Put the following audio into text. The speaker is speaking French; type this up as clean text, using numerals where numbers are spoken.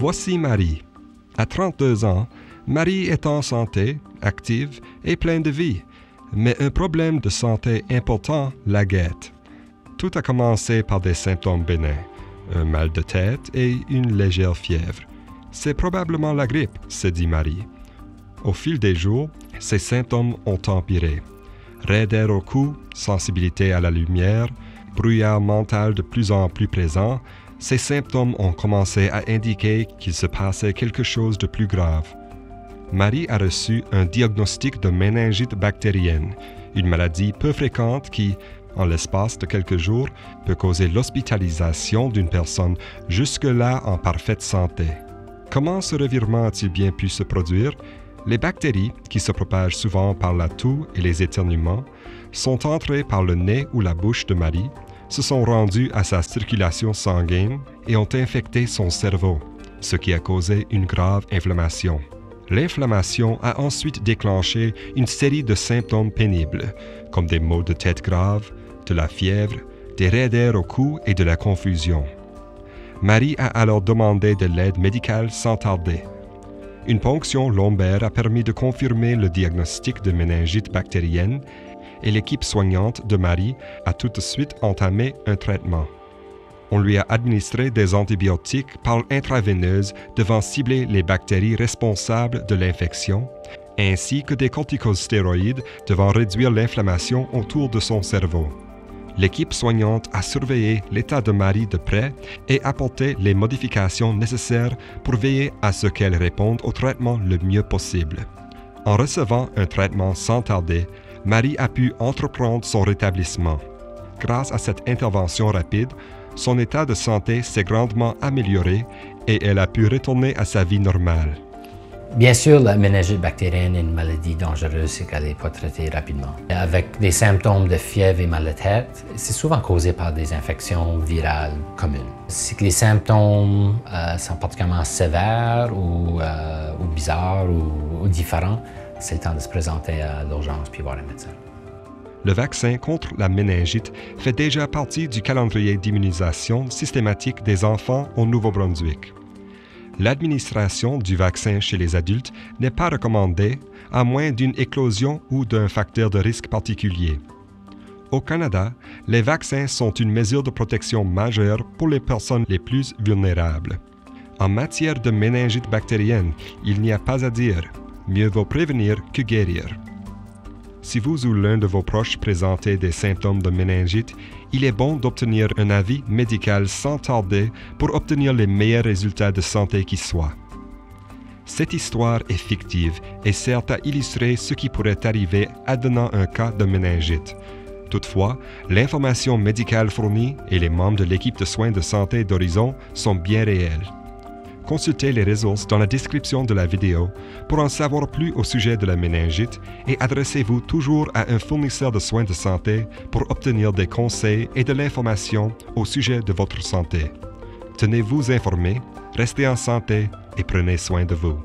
Voici Marie. À 32 ans, Marie est en santé, active et pleine de vie, mais un problème de santé important la guette. Tout a commencé par des symptômes bénins, un mal de tête et une légère fièvre. C'est probablement la grippe, se dit Marie. Au fil des jours, ces symptômes ont empiré. Raideur au cou, sensibilité à la lumière, brouillard mental de plus en plus présent, ces symptômes ont commencé à indiquer qu'il se passait quelque chose de plus grave. Marie a reçu un diagnostic de méningite bactérienne, une maladie peu fréquente qui, en l'espace de quelques jours, peut causer l'hospitalisation d'une personne jusque-là en parfaite santé. Comment ce revirement a-t-il bien pu se produire? Les bactéries, qui se propagent souvent par la toux et les éternuements, sont entrées par le nez ou la bouche de Marie, se sont rendues à sa circulation sanguine et ont infecté son cerveau, ce qui a causé une grave inflammation. L'inflammation a ensuite déclenché une série de symptômes pénibles, comme des maux de tête graves, de la fièvre, des raideurs au cou et de la confusion. Marie a alors demandé de l'aide médicale sans tarder. Une ponction lombaire a permis de confirmer le diagnostic de méningite bactérienne et l'équipe soignante de Marie a tout de suite entamé un traitement. On lui a administré des antibiotiques par intraveineuse devant cibler les bactéries responsables de l'infection, ainsi que des corticostéroïdes devant réduire l'inflammation autour de son cerveau. L'équipe soignante a surveillé l'état de Marie de près et apporté les modifications nécessaires pour veiller à ce qu'elle réponde au traitement le mieux possible. En recevant un traitement sans tarder, Marie a pu entreprendre son rétablissement. Grâce à cette intervention rapide, son état de santé s'est grandement amélioré et elle a pu retourner à sa vie normale. Bien sûr, la méningite bactérienne est une maladie dangereuse et qu'elle n'est pas traitée rapidement. Avec des symptômes de fièvre et mal de tête, c'est souvent causé par des infections virales communes. Si les symptômes sont particulièrement sévères ou bizarres ou différents, c'est le temps de se présenter à l'urgence puis voir un médecin. Le vaccin contre la méningite fait déjà partie du calendrier d'immunisation systématique des enfants au Nouveau-Brunswick. L'administration du vaccin chez les adultes n'est pas recommandée à moins d'une éclosion ou d'un facteur de risque particulier. Au Canada, les vaccins sont une mesure de protection majeure pour les personnes les plus vulnérables. En matière de méningite bactérienne, il n'y a pas à dire. Mieux vaut prévenir que guérir. Si vous ou l'un de vos proches présentez des symptômes de méningite, il est bon d'obtenir un avis médical sans tarder pour obtenir les meilleurs résultats de santé qui soient. Cette histoire est fictive et sert à illustrer ce qui pourrait arriver advenant un cas de méningite. Toutefois, l'information médicale fournie et les membres de l'équipe de soins de santé d'Horizon sont bien réels. Consultez les ressources dans la description de la vidéo pour en savoir plus au sujet de la méningite et adressez-vous toujours à un fournisseur de soins de santé pour obtenir des conseils et de l'information au sujet de votre santé. Tenez-vous informés, restez en santé et prenez soin de vous.